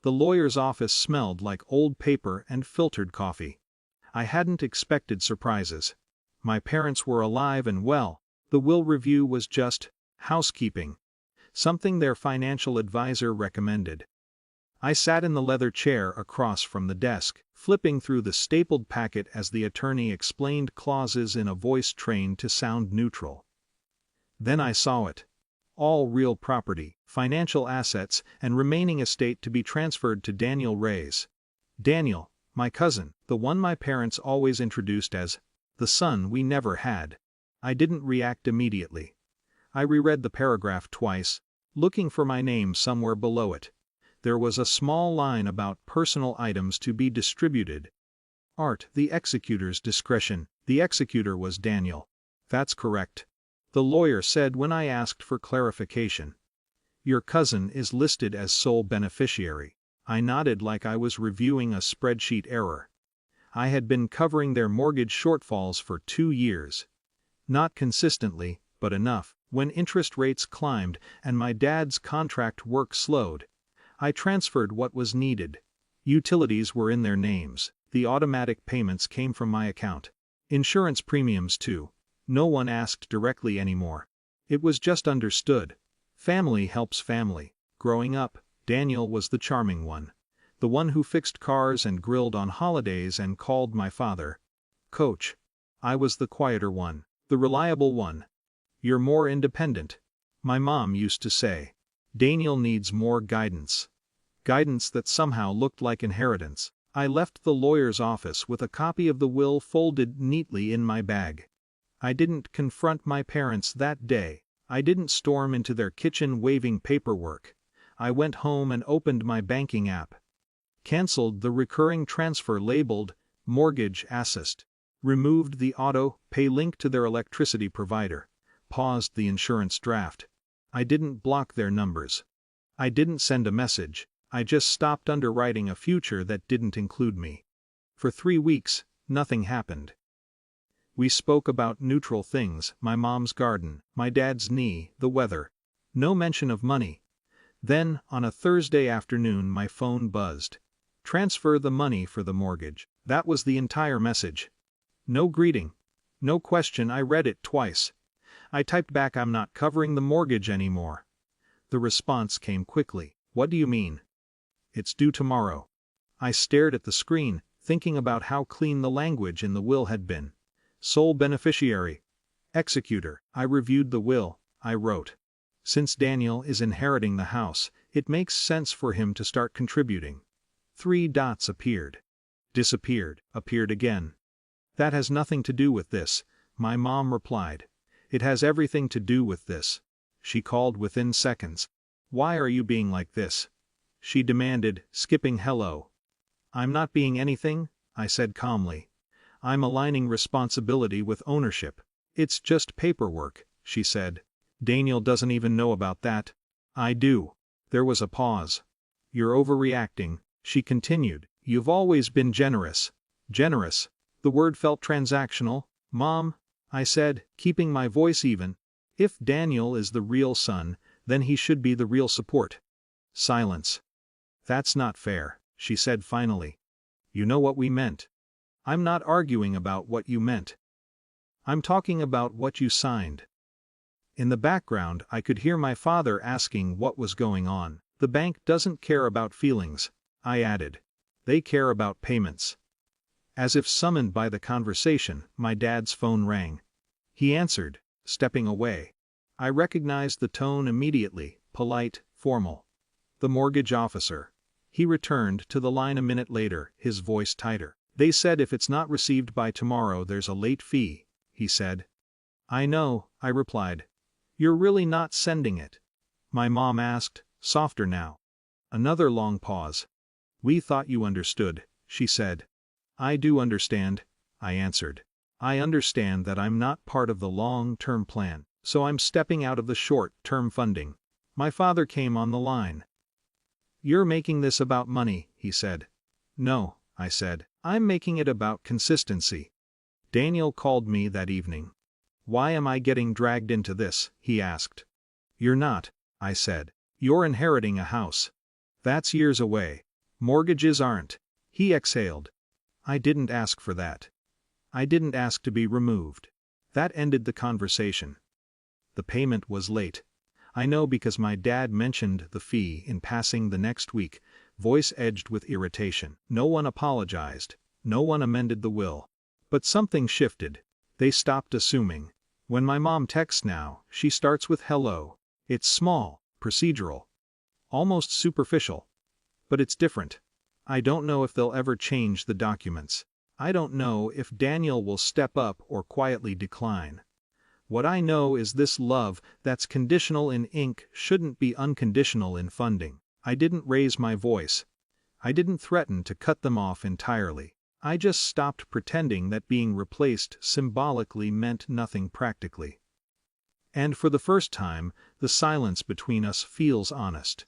The lawyer's office smelled like old paper and filtered coffee. I hadn't expected surprises. My parents were alive and well. The will review was just housekeeping, something their financial advisor recommended. I sat in the leather chair across from the desk, flipping through the stapled packet as the attorney explained clauses in a voice trained to sound neutral. Then I saw it. All real property, financial assets, and remaining estate to be transferred to Daniel Reyes. Daniel, my cousin, the one my parents always introduced as the son we never had. I didn't react immediately. I reread the paragraph twice, looking for my name somewhere below it. There was a small line about personal items to be distributed. Art, the executor's discretion. The executor was Daniel. That's correct, the lawyer said when I asked for clarification. Your cousin is listed as sole beneficiary. I nodded like I was reviewing a spreadsheet error. I had been covering their mortgage shortfalls for 2 years. Not consistently, but enough. When interest rates climbed and my dad's contract work slowed, I transferred what was needed. Utilities were in their names. The automatic payments came from my account. Insurance premiums too. No one asked directly anymore. It was just understood. Family helps family. Growing up, Daniel was the charming one. The one who fixed cars and grilled on holidays and called my father Coach. I was the quieter one, the reliable one. You're more independent, my mom used to say. Daniel needs more guidance. Guidance that somehow looked like inheritance. I left the lawyer's office with a copy of the will folded neatly in my bag. I didn't confront my parents that day. I didn't storm into their kitchen waving paperwork. I went home and opened my banking app. Cancelled the recurring transfer labeled Mortgage Assist. Removed the auto pay link to their electricity provider. Paused the insurance draft. I didn't block their numbers. I didn't send a message. I just stopped underwriting a future that didn't include me. For 3 weeks, nothing happened. We spoke about neutral things, my mom's garden, my dad's knee, the weather. No mention of money. Then, on a Thursday afternoon, my phone buzzed. Transfer the money for the mortgage. That was the entire message. No greeting. No question. I read it twice. I typed back, I'm not covering the mortgage anymore. The response came quickly. What do you mean? It's due tomorrow. I stared at the screen, thinking about how clean the language in the will had been. Sole beneficiary. Executor. I reviewed the will. I wrote. Since Daniel is inheriting the house, it makes sense for him to start contributing. 3 dots appeared. Disappeared. Appeared again. That has nothing to do with this, my mom replied. It has everything to do with this. She called within seconds. Why are you being like this? She demanded, skipping hello. I'm not being anything, I said calmly. I'm aligning responsibility with ownership. It's just paperwork, she said. Daniel doesn't even know about that. I do. There was a pause. You're overreacting, she continued. You've always been generous. Generous. The word felt transactional. Mom, I said, keeping my voice even. If Daniel is the real son, then he should be the real support. Silence. That's not fair, she said finally. You know what we meant. I'm not arguing about what you meant. I'm talking about what you signed. In the background, I could hear my father asking what was going on. The bank doesn't care about feelings, I added. They care about payments. As if summoned by the conversation, my dad's phone rang. He answered, stepping away. I recognized the tone immediately, polite, formal. The mortgage officer. He returned to the line a minute later, his voice tighter. They said if it's not received by tomorrow there's a late fee, he said. I know, I replied. You're really not sending it? My mom asked, softer now. Another long pause. We thought you understood, she said. I do understand, I answered. I understand that I'm not part of the long-term plan, so I'm stepping out of the short-term funding. My father came on the line. You're making this about money, he said. No, I said. I'm making it about consistency. Daniel called me that evening. Why am I getting dragged into this? He asked. You're not, I said. You're inheriting a house. That's years away. Mortgages aren't. He exhaled. I didn't ask for that. I didn't ask to be removed. That ended the conversation. The payment was late. I know because my dad mentioned the fee in passing the next week, voice edged with irritation. No one apologized. No one amended the will. But something shifted. They stopped assuming. When my mom texts now, she starts with hello. It's small, procedural, almost superficial. But it's different. I don't know if they'll ever change the documents. I don't know if Daniel will step up or quietly decline. What I know is this love that's conditional in ink shouldn't be unconditional in funding. I didn't raise my voice. I didn't threaten to cut them off entirely. I just stopped pretending that being replaced symbolically meant nothing practically. And for the first time, the silence between us feels honest.